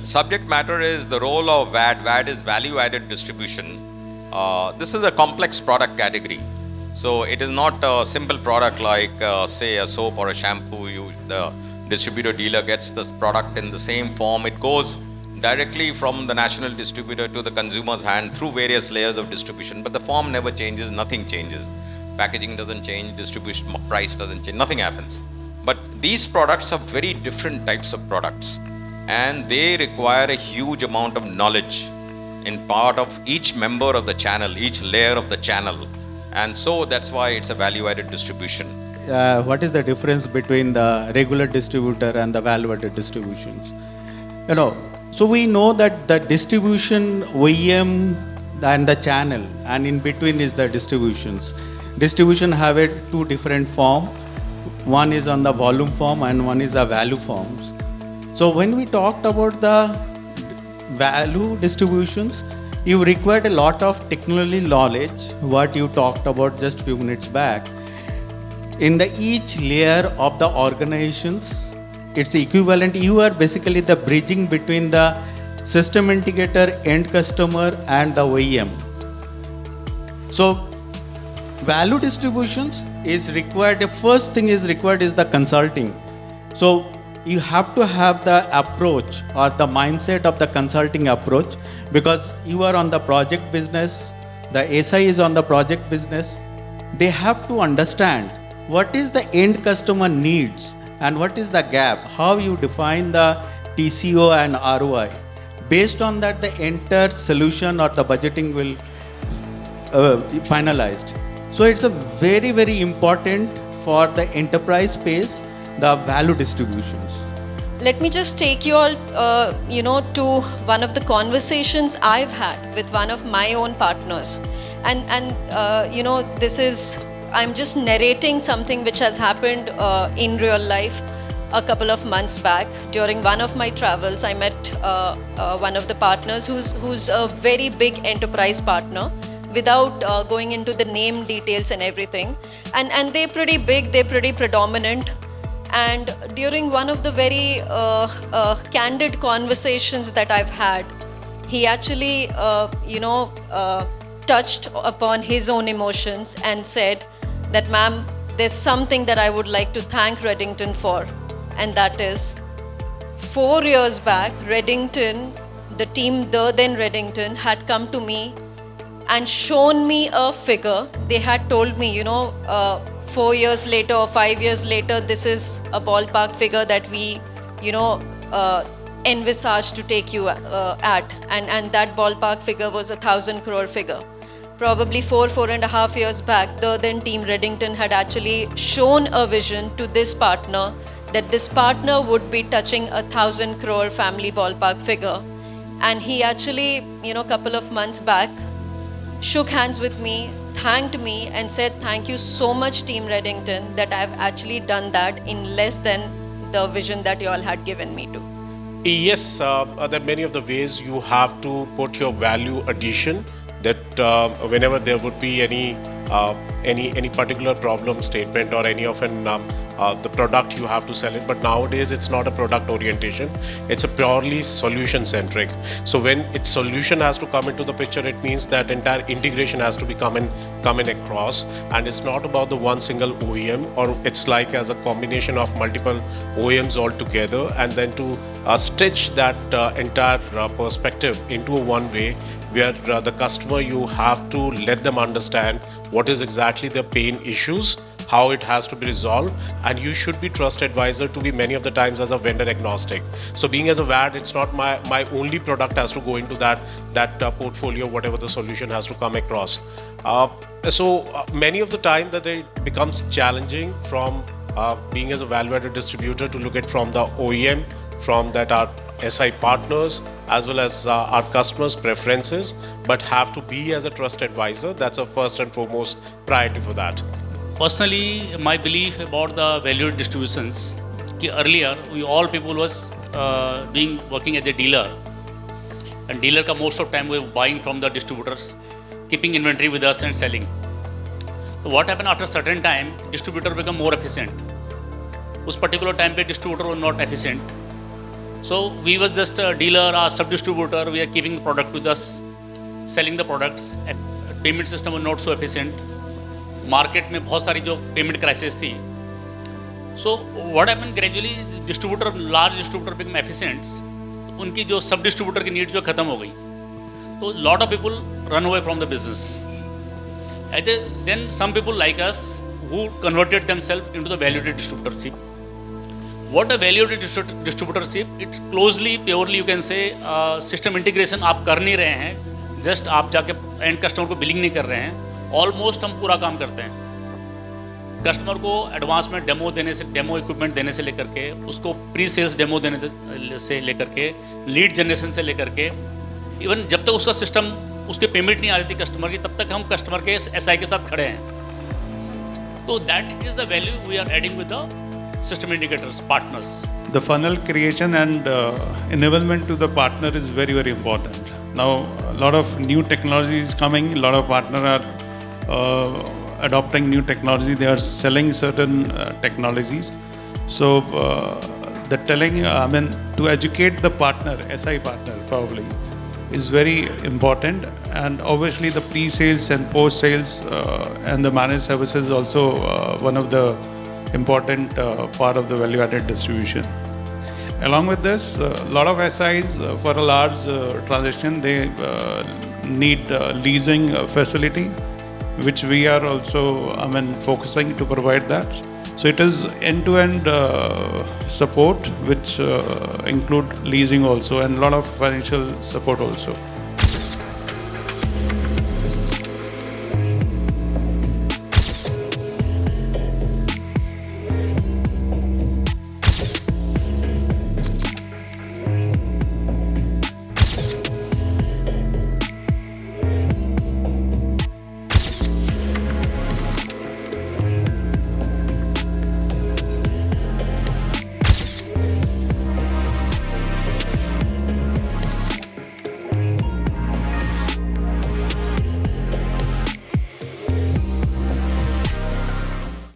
subject matter is the role of VAD. VAD is value added distribution. This is a complex product category. So it is not a simple product like say a soap or a shampoo. The distributor dealer gets this product in the same form. It goes directly from the national distributor to the consumer's hand through various layers of distribution, but the form never changes, nothing changes. Packaging doesn't change, distribution price doesn't change, nothing happens. But these products are very different types of products, and they require a huge amount of knowledge in part of each member of the channel, each layer of the channel. And so that's why it's a value-added distribution. What is the difference between the regular distributor and the value-added distributions? So we know that the distribution, OEM and the channel, and in between is the distributions. Distribution have two different forms. One is on the volume form and one is the value forms. So when we talked about the value distributions, you required a lot of technical knowledge, what you talked about just few minutes back. In the each layer of the organizations, it's equivalent. You are basically the bridging between the system integrator, end customer, and the OEM. So, value distributions is required. The first thing is required is the consulting. So, you have to have the approach or the mindset of the consulting approach, because you are on the project business, the SI is on the project business. They have to understand what is the end customer needs and what is the gap, how you define the TCO and ROI. Based on that, the entire solution or the budgeting will finalized. So it's a very, very important for the enterprise space, the value distributions. Let me just take you all, to one of the conversations I've had with one of my own partners. This is, I'm just narrating something which has happened in real life a couple of months back. During one of my travels, I met one of the partners who's a very big enterprise partner, without going into the name details and everything. And they're pretty big, they're pretty predominant. And during one of the very candid conversations that I've had, he actually, touched upon his own emotions and said that, ma'am, there's something that I would like to thank Redington for. And that is, 4 years back, Redington, the team then Redington, had come to me and shown me a figure. They had told me, 4 years later or 5 years later, this is a ballpark figure that we, envisage to take you at. And that ballpark figure was 1,000 crore figure. Probably 4.5 years back, the then team Redington had actually shown a vision to this partner that this partner would be touching 1,000 crore family ballpark figure. And he actually, couple of months back, shook hands with me, thanked me and said, thank you so much, Team Redington, that I've actually done that in less than the vision that you all had given me to. Yes, there are many of the ways you have to put your value addition, that whenever there would be any particular problem statement or any of the product, you have to sell it. But nowadays it's not a product orientation, it's a purely solution centric. So when its solution has to come into the picture, it means that entire integration has to be coming across, and it's not about the one single OEM, or it's like as a combination of multiple OEMs all together, and then to stitch that entire perspective into a one way where the customer, you have to let them understand what is exactly their pain issues, how it has to be resolved, and you should be trust advisor to be many of the times as a vendor agnostic. So being as a VAD, it's not my only product has to go into that portfolio, whatever the solution has to come across. Many of the time that it becomes challenging from being as a value-added distributor to look at from the OEM, from that our SI partners, as well as our customers' preferences, but have to be as a trust advisor. That's a first and foremost priority for that. Personally, my belief about the value distributions, earlier we all people was working as a dealer, and dealer ka most of time we were buying from the distributors, keeping inventory with us and selling. So what happened after a certain time, distributor become more efficient. Us particular time pe distributor was not efficient. So we was just a dealer or sub-distributor. We are keeping the product with us, selling the products. Payment system was not so efficient. Market में बहुत सारी जो payment crisis थी. So what happened gradually? Distributor, large distributor become efficient. उनकी जो sub-distributor की need जो खत्म हो गई. So lot of people run away from the business. Then some people like us who converted themselves into the value-added distributorship. What a value-added distributorship? It's closely, purely you can say system integration आप कर नहीं रहे हैं. Just आप जाके end customer को billing नहीं कर रहे हैं. Almost हम पूरा काम करते हैं. कस्टमर को एडवांस में डेमो देने से, डेमो इक्विपमेंट देने से लेकर के, उसको प्री सेल्स डेमो देने से लेकर के, लीड जनरेशन से लेकर के, इवन जब तक उसका सिस्टम, उसके पेमेंट नहीं आ रही थी कस्टमर की, तब तक हम कस्टमर के एसआई के साथ खड़े हैं. तो that is the value we are adding with the system indicators partners. The funnel creation and enablement to the partner is very, very important. Now, a lot of new technology is coming. A lot of partners are adopting new technology. They are selling certain technologies. So, the telling, to educate the partner, SI partner probably, is very important. And obviously, the pre-sales and post-sales and the managed services is also one of the important part of the value-added distribution. Along with this, a lot of SIs for a large transaction, they need leasing facility, which we are also focusing to provide that. So it is end-to-end support, which include leasing also, and a lot of financial support also.